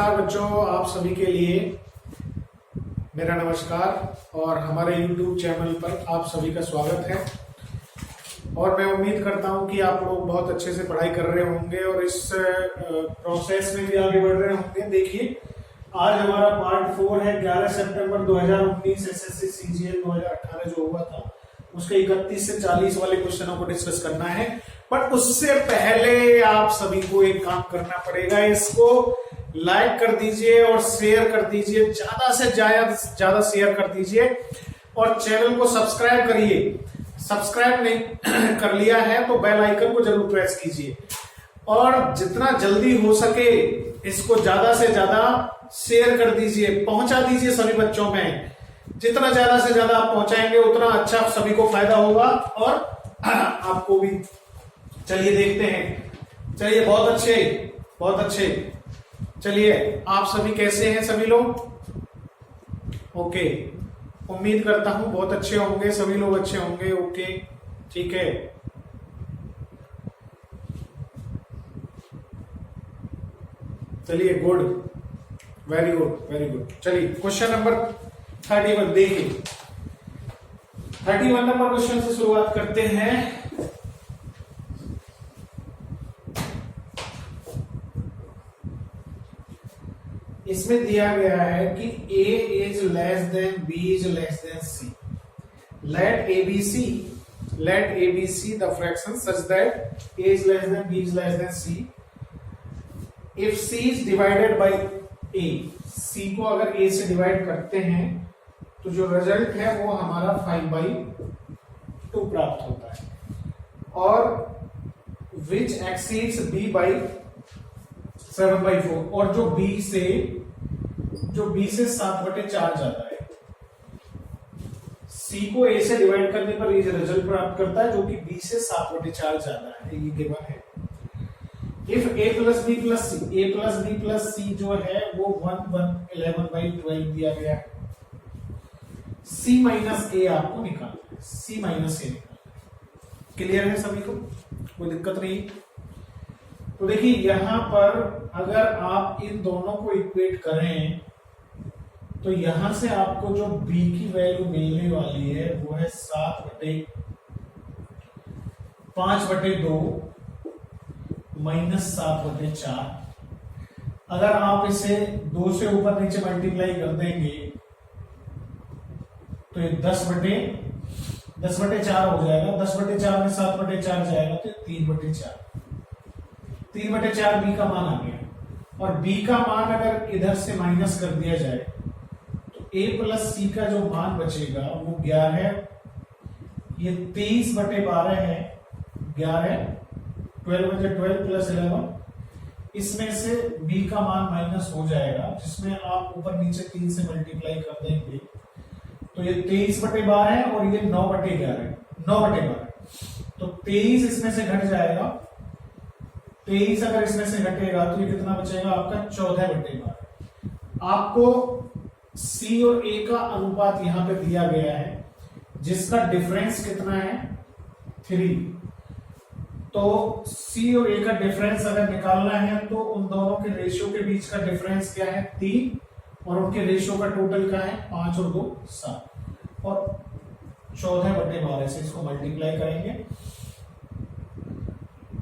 नमस्कार बच्चों, आप सभी के लिए मेरा नमस्कार और हमारे YouTube चैनल पर आप सभी का स्वागत है। और मैं उम्मीद करता हूं कि आप लोग बहुत अच्छे से पढ़ाई कर रहे होंगे और इस प्रोसेस में भी आगे बढ़ रहे होंगे। देखिए, आज हमारा पार्ट 4 है। 11 सितंबर 2019 एसएससी सीजीएल 2018 जो हुआ था उसके 31 से 40 वाले क्वेश्चनों को डिस्कस करना है। पर उससे पहले आप सभी को एक काम करना पड़ेगा, इसको लाइक कर दीजिए और शेयर कर दीजिए, ज्यादा से ज्यादा शेयर कर दीजिए और चैनल को सब्सक्राइब करिए। सब्सक्राइब नहीं कर लिया है तो बेल आइकन को जरूर प्रेस कीजिए और जितना जल्दी हो सके इसको ज्यादा से ज्यादा शेयर कर दीजिए, पहुंचा दीजिए सभी बच्चों में। जितना ज्यादा से ज्यादा आप पहुंचाएंगे उतना अच्छा सभी को फायदा होगा और आपको भी। चलिए देखते हैं। चलिए, बहुत अच्छे। चलिए, आप सभी कैसे हैं? सभी लोग ओके, उम्मीद करता हूं बहुत अच्छे होंगे, सभी लोग अच्छे होंगे। ओके, ठीक है। चलिए, गुड, वेरी गुड। चलिए, क्वेश्चन नंबर 31 देखिए। 31 नंबर क्वेश्चन से शुरुआत करते हैं। इसमें दिया गया है कि A is less than B is less than C. Let ABC the fraction such that A is less than B is less than C. If C is divided by A, C को अगर A से divide करते हैं तो जो result है वो हमारा 5/2 प्राप्त होता है और which exceeds B by 7/4 और जो B से 7/4 जाता है। C को A से डिवाइड करने पर ये रिजल्ट प्राप्त करता है जो कि B से 7/4 जाता है। ये गिवन है। If A plus B plus C जो है वो 11/12 दिया गया है। C माइनस A आपको निकालना है। C माइनस A निकालना है। क्लियर है सभी को? कोई दिक्कत नहीं। तो देखिए, यहां पर अगर आप इन दोनों को इक्वेट करें तो यहां से आपको जो B की वैल्यू मिलने वाली है वो है 5/2 माइनस 7/4। अगर आप इसे 2 से ऊपर नीचे मल्टीप्लाई कर देंगे तो ये 10/4 हो जाएगा। 10/4 में 7/4 जाएगा तो 3/4। 3/4 B का मान आ गया और B का मान अगर इधर से माइनस कर दिया जाए तो A प्लस C का जो मान बचेगा वो 11 है। ये 23/12 है। 11 12 प्लस 11। इसमें से B का मान माइनस हो जाएगा जिसमें आप ऊपर नीचे 3 से मल्टीप्लाई कर देंगे तो ये 23/12 है और ये 9/11 है। 9/12 तो 23 इसमें से घट जाएगा। 23 अगर इसमें से घटेगा तो ये कितना बचेगा आपका? 14/12। आपको C और A का अनुपात यहां पे दिया गया है जिसका डिफरेंस कितना है? 3। तो C और A का डिफरेंस अगर निकालना है तो उन दोनों के रेशियो के बीच का डिफरेंस क्या है? 3 और उनके रेशियो का टोटल क्या है? 5 और 2 7 और 14/12 से इसको मल्टीप्लाई करेंगे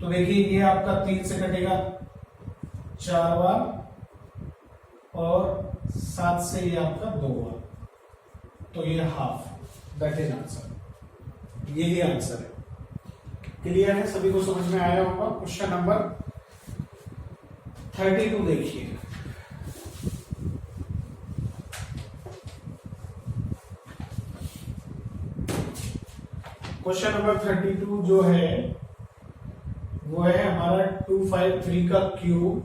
तो देखिए ये आपका 3 से कटेगा 4 बार और 7 से ये आपका 2 बार तो ये हाफ। That is answer. यही आंसर है। क्लियर है? सभी को समझ में आया होगा। क्वेश्चन नंबर 32 देखिए। क्वेश्चन नंबर 32 जो है वो है हमारा 253 का क्यूब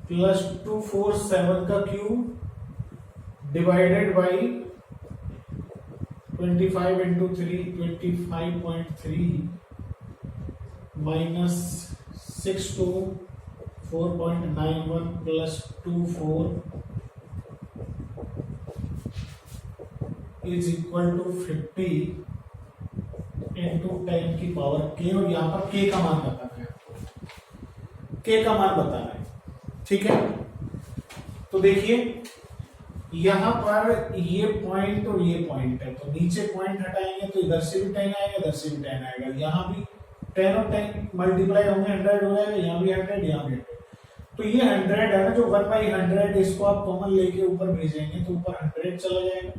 प्लस 247 का cube divided by 25 into 3 25.3 minus 624.91 plus 24 is equal to 50 into 10 की पावर k और यहां पर k का मान बताना है। k का मान बताना है, ठीक है। तो देखिए यहां पर ये पॉइंट और ये पॉइंट है, तो नीचे पॉइंट हटाएंगे तो इधर से भी 10 आएगा, इधर से भी 10 आएगा, यहाँ भी 10 और 10 मल्टीप्लाई होंगे, 100 हो जाएगा, यहाँ भी 100, यहाँ भी 100। तो ये 100 है ना, जो 1/100, इसको आप कॉमन लेके ऊपर भेजेंगे तो ऊपर 100 चला जाएगा।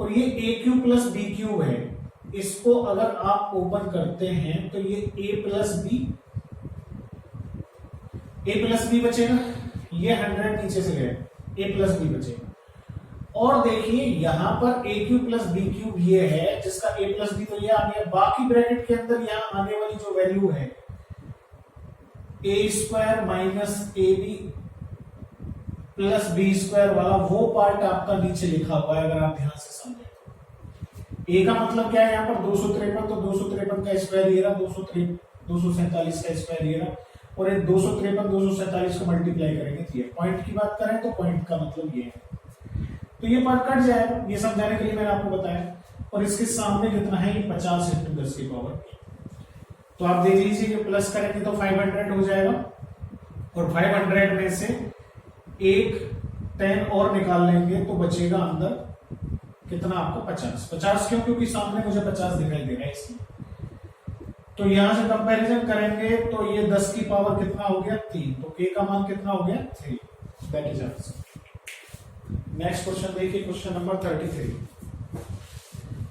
और ये ए क्यू प्लस बी क्यू है, इसको अगर आप ओपन करते हैं तो ये ए प्लस बी बचेगा, ये 100 नीचे से गए, ए प्लस बी बचेगा। और देखिए यहां पर ए क्यू प्लस बी क्यू ये है, जिसका ए प्लस बी तो ये आ गया, बाकी ब्रैकेट के अंदर यहां आने वाली जो वैल्यू है A square minus A B plus B square वाला, वो पार्ट आपका नीचे लिखा हुआ है, अगर आप ध्यान से समझें। ए का मतलब क्या है, यहाँ पर 253, तो 253 का स्क्वायर ये रहा, 247 का स्क्वायर ये रहा, और 253 247 को मल्टीप्लाई करेंगे तो ये पॉइंट की बात करें तो पॉइंट का मतलब ये है, तो ये पार्ट कट जाएगा। ये समझाने के लिए मैंने आपको बताया। और इसके सामने कितना है, ये 50 × 10 की पावर। तो आप देख लीजिए कि प्लस करेंगे तो 500 हो जाएगा, और 500 में से एक 10 और निकाल लेंगे तो बचेगा अंदर कितना आपको 50 क्यों, क्योंकि सामने मुझे 50 दिखाई दे रहा है इसलिए। तो यहां से कंपैरिजन करेंगे तो ये 10 की पावर कितना हो गया, 3, तो k का मान कितना हो गया, 3। That is answer. Next question देखिए, क्वेश्चन नंबर 33।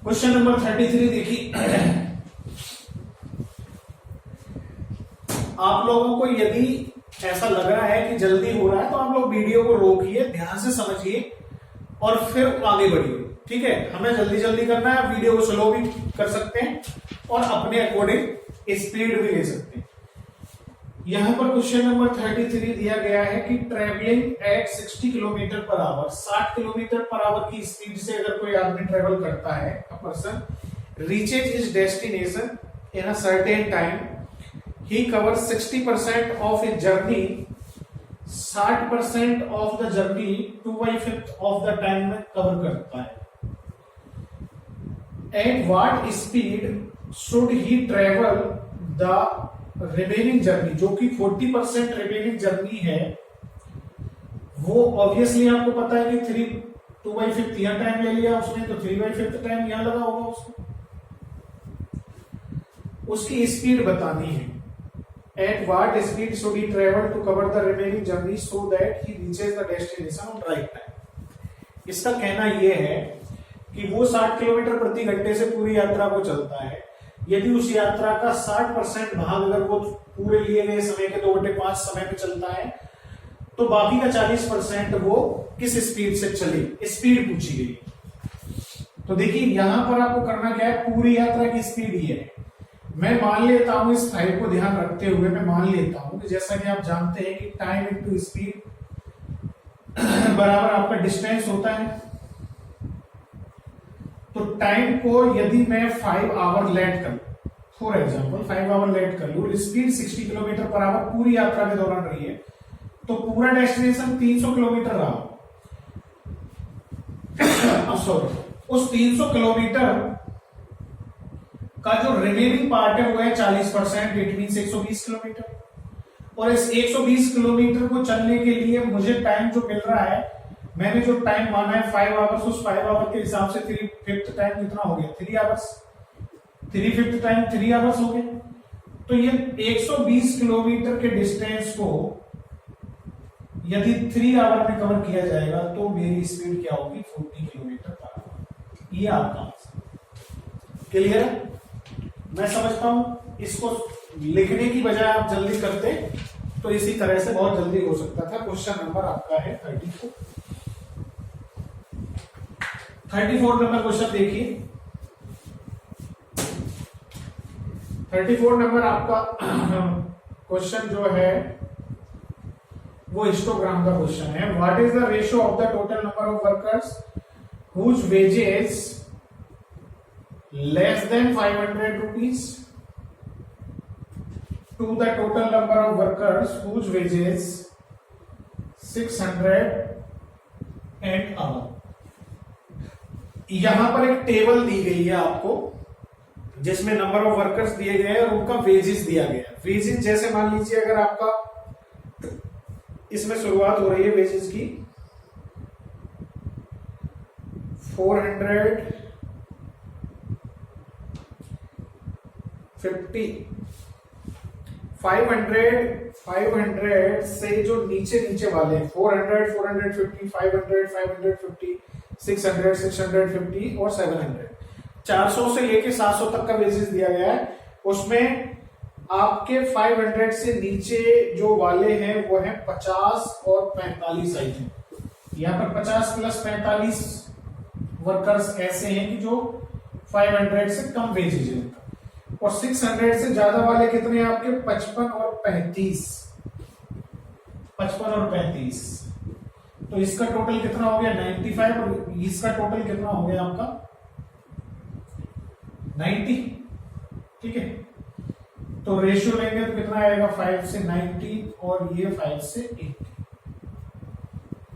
क्वेश्चन नंबर 33 देखिए, आप लोगों को यदि ऐसा लग रहा है कि जल्दी हो रहा है तो आप लोग वीडियो को रोकिए, ध्यान से समझिए और फिर आगे बढ़िए, ठीक है। हमें जल्दी जल्दी करना है, वीडियो को स्लो भी कर सकते हैं और अपने अकॉर्डिंग स्पीड भी ले सकते हैं। यहां पर क्वेश्चन नंबर 33 दिया गया है कि travelling at 60 kilometre per hour, 60 kilometre per hour की स्पीड से अगर कोई आदमी ट्रेवल करता है, a person reaches his destination in a certain time, he covers 60% of his journey, 60% of the journey 2/5 of the time में कवर करता है। At what speed should he travel the remaining journey, जो कि 40% remaining journey है, वो obviously आपको पता है कि 2/5 यहां टाइम ले लिया उसने, तो 3/5 टाइम यहां लगा होगा उसको, उसकी स्पीड बतानी है। At what speed should he travel to cover the remaining journey so that he reaches the destination on right time. इसका कहना यह है कि वो 60 किलोमीटर प्रति घंटे से पूरी यात्रा को चलता है। यदि उस यात्रा का 60% भाग अगर वो पूरे लिए गए समय के 2/5 समय पे चलता है, तो बाकी का 40% वो किस स्पीड से चले, स्पीड पूछी गई। तो देखिए यहां पर आपको करना क्या है, पूरी यात्रा की स्पीड ये है। मैं मान लेता हूं, इस फाइल को ध्यान रखते हुए मैं मान लेता हूं कि जैसा कि आप जानते हैं कि टाइम इनटू स्पीड बराबर आपका डिस्टेंस होता है। तो टाइम को यदि मैं 5 आवर लेट कर, फॉर एग्जांपल 5 आवर लेट कर लूं, स्पीड 60 किलोमीटर पर आवर पूरी यात्रा के दौरान रही है, तो पूरा डेस्टिनेशन 300 किलोमीटर रहा। सॉरी, उस 300 किलोमीटर का जो रिमेनिंग पार्ट है वो है 40%, इट मींस 120 किलोमीटर। और इस 120 किलोमीटर को चलने के लिए मुझे टाइम जो मिल रहा है, मैंने जो टाइम माना है 5 आवर्स, उस 5 आवर के हिसाब से 3/5 टाइम कितना हो गया, 3 आवर्स। 3/5 टाइम 3 आवर्स हो गए। तो ये 120 किलोमीटर के डिस्टेंस को यदि 3 आवर में कवर किया जाएगा तो मेरी स्पीड क्या होगी, 40 किलोमीटर पर आवर। ये आपका आंसर क्लियर है। मैं समझता हूं इसको लिखने की बजाय आप जल्दी करते तो इसी तरह से बहुत जल्दी हो सकता था। क्वेश्चन नंबर आपका है 34। 34 नंबर क्वेश्चन देखिए। 34 नंबर आपका क्वेश्चन जो है वो हिस्टोग्राम का क्वेश्चन है। What is the ratio of the total number of workers whose wages less than 500 rupees to the total number of workers whose wages 600 and above। यहां पर एक टेबल दी गई है आपको जिसमें नंबर ऑफ वर्कर्स दिए गए हैं और उनका वेजेस दिया गया है। वेजेस जैसे मान लीजिए अगर आपका इसमें शुरुआत हो रही है वेजेस की 500 से जो नीचे नीचे वाले हैं 400, 450, 500, 550, 600, 650 और 700, 400 से लेके 700 तक का बेसिस दिया गया है। उसमें आपके 500 से नीचे जो वाले हैं वो है 50 और 45 आइटम। यहाँ पर 50 प्लस 45 वर्कर्स ऐसे हैं कि जो 500 से कम वेजेज है, और 600 से ज्यादा वाले कितने हैं आपके 55 और 35। 55 और 35, तो इसका टोटल कितना हो गया 95, और इसका टोटल कितना हो गया आपका 90। ठीक है, तो रेशियो लेंगे तो कितना आएगा 5 से 90 और ये 5 से 80।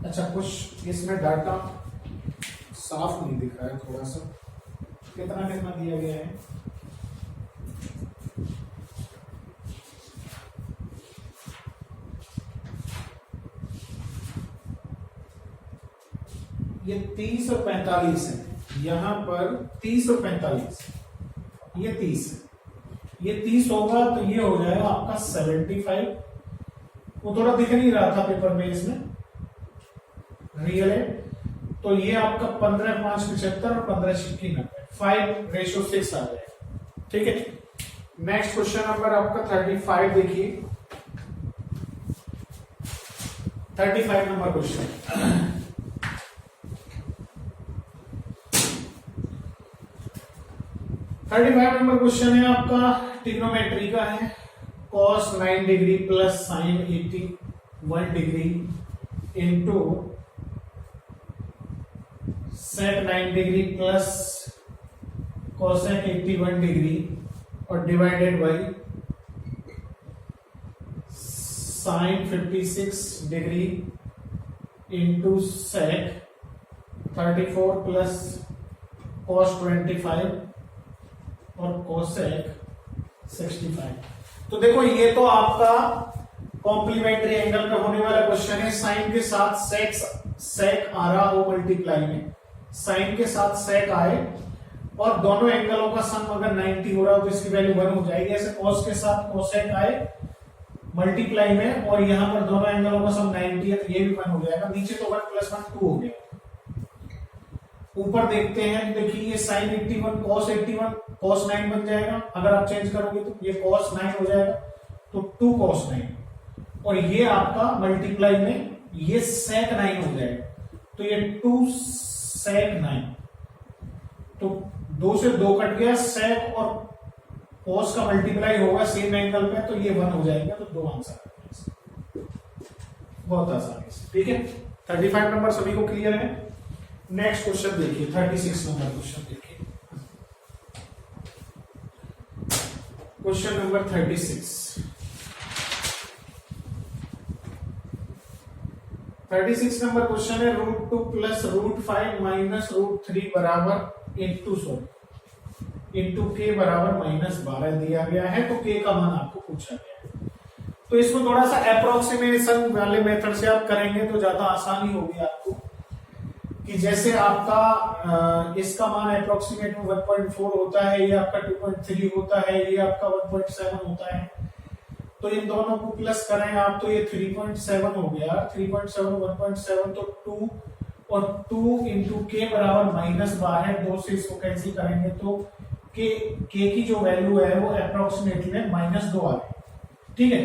अच्छा, कुछ इसमें डाटा साफ नहीं दिख रहा है, थोड़ा सा कितना कितना दिया गया है। ये 30 और 45 है, यहां पर 30 और 45, ये 30 है, ये 30 होगा तो ये हो जाएगा आपका 75। वो थोड़ा दिख नहीं रहा था पेपर में, इसमें रियल है, तो ये आपका 15 5 75 और 15 6 90, 5:6 आ जाएगा। ठीक है, नेक्स्ट क्वेश्चन नंबर आपका 35 देखिए। 35 नंबर क्वेश्चन, 35 नंबर क्वेश्चन है आपका ट्रिग्नोमेट्री का है। cos 9 degree plus sine 81 degree into sec 9 degree plus cosec 81 degree और divided by sine 56 degree into sec 34 plus cos 25 और कोसेक 65। तो देखो ये तो आपका कॉम्प्लीमेंट्री एंगल पे होने वाला क्वेश्चन है। साइन के साथ सेक आ रहा हो मल्टीप्लाई में, साइन के साथ सेक आए और दोनों एंगलों का सम अगर 90 हो रहा हो तो इसकी वैल्यू 1 हो जाएगी। ऐसे कॉस के साथ कोसेक आए मल्टीप्लाई में और यहां पर दोनों एंगलों का सम 90 है तो ये भी 1 हो जाएगा। नीचे तो 1 + 1 2 हो गया। ऊपर देखते हैं, देखिए ये साइन 81 कॉस 81 कॉस 9 बन जाएगा। अगर आप चेंज करोगे तो ये कॉस 9 हो जाएगा, तो 2 cos 9, और ये आपका मल्टीप्लाई में ये sec 9 हो जाएगा, तो ये 2 sec 9, तो 2 से 2 कट गया, sec और cos का मल्टीप्लाई होगा सेम एंगल पे, तो ये 1 हो जाएगा। तो 2 आंसर है, बहुत आसानी से। ठीक है, 35 नंबर सभी को क्लियर है। नेक्स्ट क्वेश्चन देखिए, 36 नंबर क्वेश्चन देखिए। क्वेश्चन नंबर 36 नंबर क्वेश्चन है √2 प्लस √5 माइनस √3 बराबर इंटू के बराबर -12 दिया गया है। तो के का मान आपको पूछा गया है, तो इसको थोड़ा सा अप्रोक्सीमेशन वाले मेथड से आप करेंगे तो ज्यादा आसानी होगी आपको। कि जैसे आपका इसका मान अप्रोक्सीमेट में 1.4 होता है, ये आपका 2.3 होता है, ये आपका 1.7 होता है, तो इन दोनों को प्लस करें आप तो ये 3.7 हो गया। 3.7 1.7 तो 2 और 2 इंटू के बराबर -12, 2 से इसको कैंसिल करेंगे तो के की जो वैल्यू है वो अप्रोक्सीमेटली में -2 आ रही। ठीक है,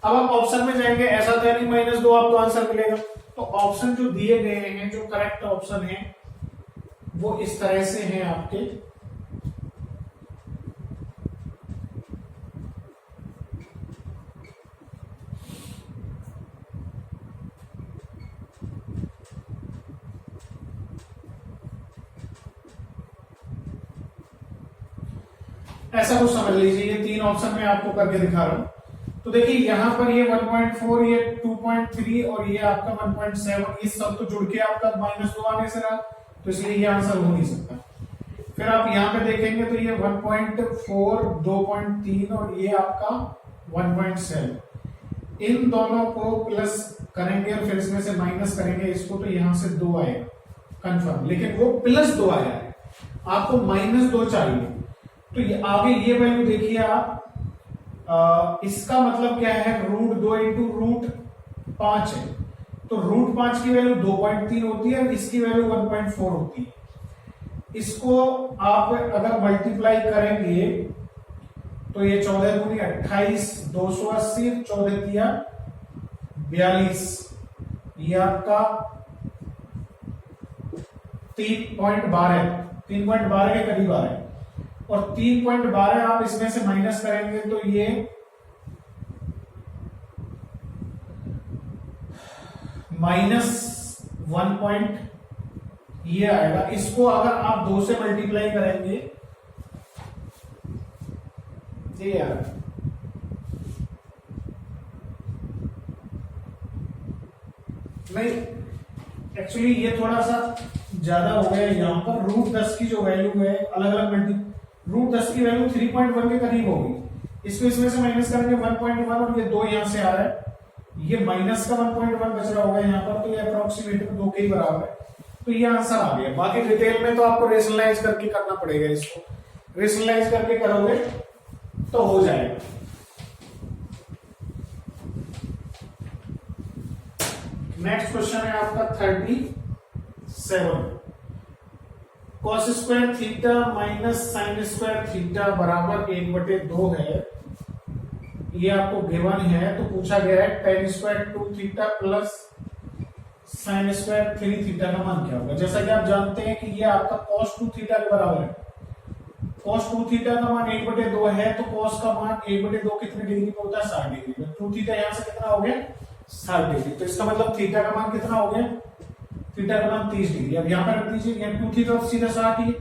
अब आप ऑप्शन में जाएंगे, ऐसा तो नहीं -2 आपको आंसर मिलेगा, तो ऑप्शन जो दिए गए हैं, जो करेक्ट ऑप्शन है वो इस तरह से हैं आपके। ऐसा कुछ समझ लीजिए, ये 3 ऑप्शन में आपको करके दिखा रहा हूं। तो देखिए यहां पर ये 1.4, ये 2.3 और ये आपका 1.7, ये सब तो जुड़ के आपका -2 आने से रहा, तो इसलिए ये आंसर हो नहीं सकता। फिर आप यहां पे देखेंगे तो ये 1.4, 2.3 और ये आपका 1.7, इन दोनों को प्लस करेंगे और फिर इसमें से माइनस करेंगे इसको, तो यहां से 2 आएगा। कंफर्म, लेकिन वो +2 आया है, आपको -2 चाहिए। तो ये आगे ये वैल्यू देखिए आप, इसका मतलब क्या है, √2 इंटू √5 है, तो √5 की वैल्यू 2.3 होती है और इसकी वैल्यू 1.4 होती है। इसको आप अगर मल्टीप्लाई करेंगे तो ये 14 दूनी 28, 280, 14 तिया 42, ये आपका 3.12 के करीब आ रहा है। और 3.12 आप इसमें से माइनस करेंगे तो ये -1 ये आएगा। इसको अगर आप 2 से मल्टीप्लाई करेंगे, ये यार नहीं, एक्चुअली ये थोड़ा सा ज्यादा हो गया यहाँ पर। √10 की जो वैल्यू है अलग अलग √10 की वैल्यू 3.1 के करीब होगी। इसको इसमें से माइनस करेंगे 1.1 और ये 2 यहां से आ रहा है, ये माइनस का 1.1 बच रहा होगा यहाँ पर, तो ये अप्रोक्सीमेट 2 के ही बराबर है। तो ये आंसर आ गया। बाकी डिटेल में तो आपको रेशनलाइज करके करना पड़ेगा, इसको रेशनलाइज करके करोगे तो हो जाएगा। नेक्स्ट क्वेश्चन है आपका 37। cos square theta minus sine square theta बराबर 1/2 है, ये आपको गिवन है। तो पूछा गया है tan square 2 theta plus sine square 3 theta का मान क्या होगा। जैसा कि आप जानते हैं कि ये आपका cos 2 थीटा के बराबर है। cos 2 थीटा का मान 1/2 है, तो cos का मान 1/2 कितने डिग्री पे होता है, 60 डिग्री में। 2 थीटा यहां से कितना हो गया, 60 डिग्री। तो इसका मतलब थीटा का मान कितना हो गया, थीटा का मान 30 डिग्री। अब यहां पर रख दीजिए, यहाँ 2 थीटा सीधा 60 ही,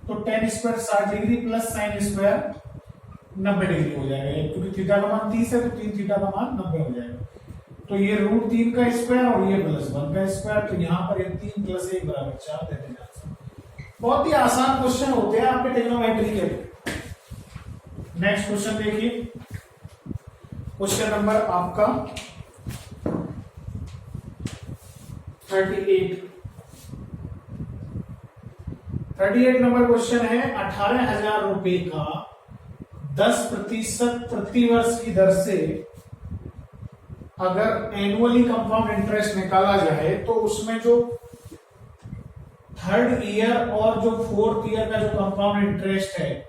तो tan square 60 degree plus sine square 90 degree हो जाएगा, क्योंकि थीटा का मान 30 है तो 3 थीटा का मान 90 हो जाएगा। तो ये √3 का स्क्वायर और ये +1 का स्क्वायर, तो यहाँ पर 3 + 1 = 4 दे देना। बहुत ही आसान क्वेश्चन होते हैं आपके ट्रिग्नोमेट्री के। नेक्स्ट क्वेश्चन देखिए, क्वेश्चन नंबर आपका 38 नंबर क्वेश्चन है। 18,000 रुपए का 10% प्रतिवर्ष की दर से अगर एनुअली कंपाउंड इंटरेस्ट निकाला जाए तो उसमें जो 3rd ईयर और जो 4th ईयर का जो कंपाउंड इंटरेस्ट है,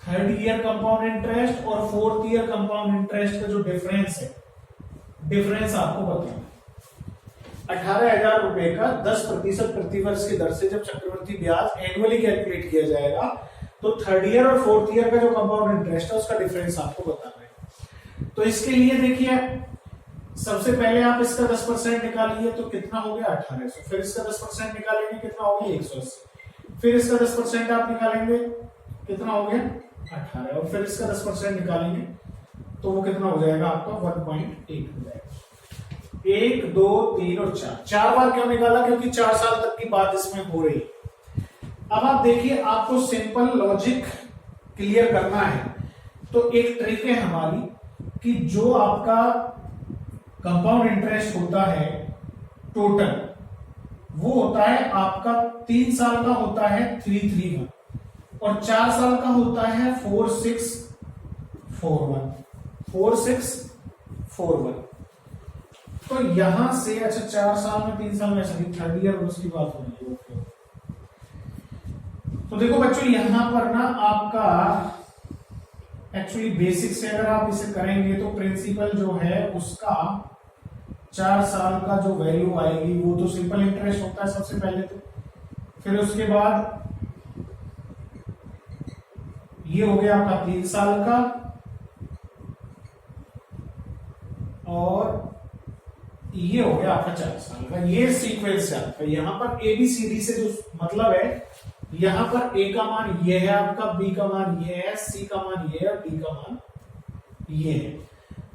3rd ईयर कंपाउंड इंटरेस्ट और 4th ईयर कंपाउंड इंटरेस्ट का जो डिफरेंस है, डिफरेंस आपको बताना। 18,000 रुपए का 10% प्रतिवर्ष की दर से जब चक्रवृद्धि ब्याज एनुअली कैलकुलेट किया जाएगा तो 3rd ईयर और 4th ईयर का जो कंपाउंड इंटरेस्ट है उसका डिफरेंस आपको बताना है। तो इसके लिए देखिए, सबसे पहले आप इसका 10% निकालिए तो कितना हो गया 1800, फिर इसका 10% निकालेंगे कितना हो गया 180, फिर इसका 10% आप निकालेंगे कितना हो गया 18, और फिर इसका 10% निकालेंगे तो वो कितना हो जाएगा आपका 1.8 हो जाएगा। 1, 2, 3 और 4 बार क्यों निकाला, क्योंकि 4 साल तक की बात इसमें हो रही है। अब आप देखिए, आपको सिंपल लॉजिक क्लियर करना है तो एक ट्रिक है हमारी कि जो आपका कंपाउंड इंटरेस्ट होता है टोटल, वो होता है आपका 3 साल का होता है 331 और 4 साल का होता है 4641। तो यहां से अच्छा 4 साल में 3 साल में सभी 3rd ईयर उसकी बात हो रही है। तो देखो बच्चों, यहां पर ना आपका एक्चुअली बेसिक से अगर आप इसे करेंगे तो प्रिंसिपल जो है उसका 4 साल का जो वैल्यू आएगी वो तो सिंपल इंटरेस्ट होता है सबसे पहले, तो फिर उसके बाद ये हो गया आपका 3 साल का और ये हो गया आपका 4 साल का। ये सीक्वेंस है आपका। यहां पर ABCD से जो मतलब है, यहां पर A का मान ये है आपका, B का मान ये है, C का मान ये है और D का मान ये है।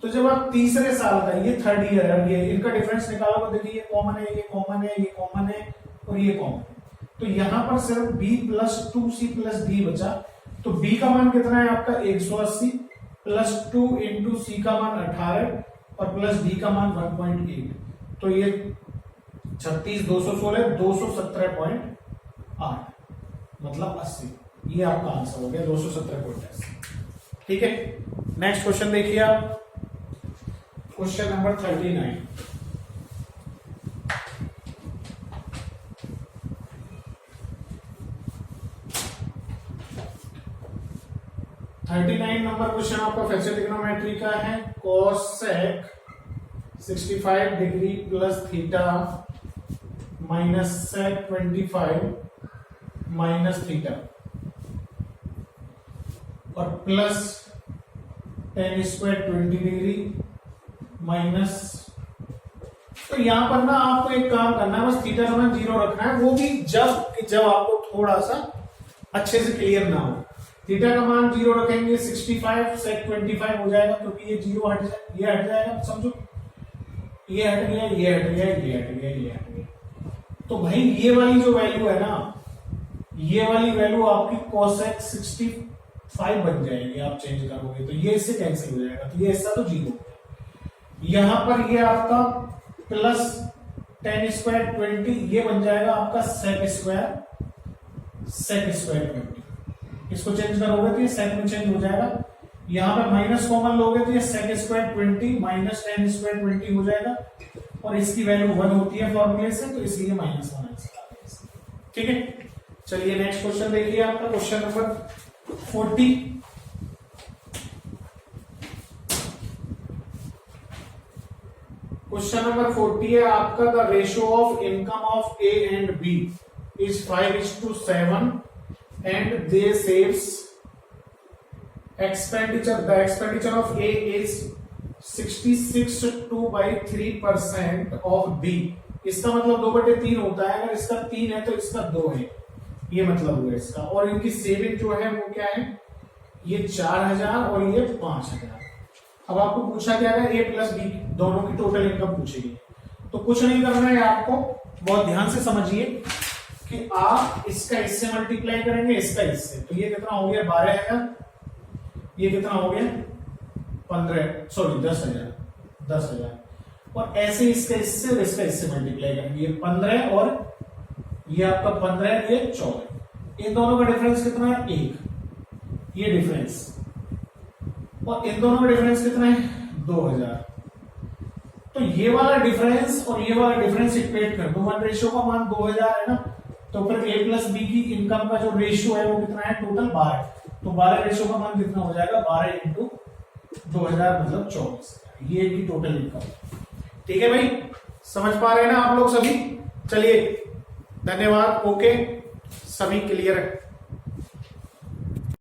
तो जब आप तीसरे साल का, ये 3rd ईयर है, ये इनका डिफरेंस निकालोगे, देखिए ये कॉमन है, ये कॉमन है, ये कॉमन है और ये कॉमन है। तो यहां पर सिर्फ B + 2C + D बचा। तो B का मान कितना है आपका 180 + 2 × C का मान 18 और प्लस D का मान 1.8। तो ये 36 216 217.8 मतलब 80। ये आपका आंसर हो गया 217.80। ठीक है, नेक्स्ट क्वेश्चन देखिए आप, क्वेश्चन नंबर 39। नंबर क्वेश्चन आपका फिर से ट्रिग्नोमेट्री का है। Cosec 65 degree plus theta minus sec 25 minus theta और plus ten square 20 degree minus. तो यहां पर ना आपको एक काम करना है, बस थीटा का मान 0 रखना है, वो भी जब आपको थोड़ा सा अच्छे से क्लियर ना हो। थीटा का मान 0 रखेंगे, 65 सेक 25 हो जाएगा, क्योंकि ये 0 हट जाए, ये हट जाएगा, समझो ये हट गया, ये हट गया, ये हट गया, ये हट गया। तो भाई ये वाली जो वैल्यू है ना, ये वाली वैल्यू आपकी कोसेक 65 बन जाएगी, आप चेंज करोगे तो ये इससे कैंसिल हो जाएगा, तो ये हिस्सा तो 0 हो गया। यहां पर ये आपका प्लस टेन स्क्वायर 20 ये बन जाएगा आपका सेक स्क्वायर 20। इसको चेंज करोगे तो ये सेक में चेंज हो जाएगा। यहां पर माइनस कॉमन लोगे तो ये sec square 20 minus ten square 20 हो जाएगा, और इसकी वैल्यू 1 होती है फॉर्मूले से, तो इसलिए -1 आंसर आ गया। ठीक है, चलिए नेक्स्ट क्वेश्चन देखिए आपका, क्वेश्चन नंबर 40। क्वेश्चन नंबर 40 है आपका, the ratio of income of A and B is 5:7 and they saves expenditure, the expenditure of A is 66/3% of B। इसका मतलब 2/3 होता है, अगर इसका 3 है तो इसका 2 है, ये मतलब हुआ इसका। और इनकी सेविंग जो है वो क्या है, ये 4000 और ये 5000। अब आपको पूछा गया है ए प्लस बी दोनों की टोटल इनकम पूछेगी, तो कुछ नहीं करना है आपको, बहुत ध्यान से समझिए कि आप इसका इससे मल्टीप्लाई करेंगे, इसका इससे, तो ये कितना हो गया 12000, ये कितना हो गया 10,000, और ऐसे इसका इससे और इसका इससे मल्टीप्लाई करेंगे, ये 15 और ये आपका 15, ये 14। इन दोनों का डिफरेंस कितना है 1, ये डिफरेंस, और इन दोनों का डिफरेंस कितना है 2000। तो ये वाला डिफरेंस और ये वाला डिफरेंस इक्वेट कर दो, 1 रेशियो का मान 2000 है ना, तो फिर ए प्लस बी की इनकम का जो रेशियो है वो कितना है टोटल 12, तो 12 रेशियो का मान कितना हो जाएगा 12 इंटू 2000 मतलब 24, ये की टोटल इनकम। ठीक है भाई, समझ पा रहे हैं ना आप लोग सभी? चलिए धन्यवाद, ओके, सभी क्लियर है।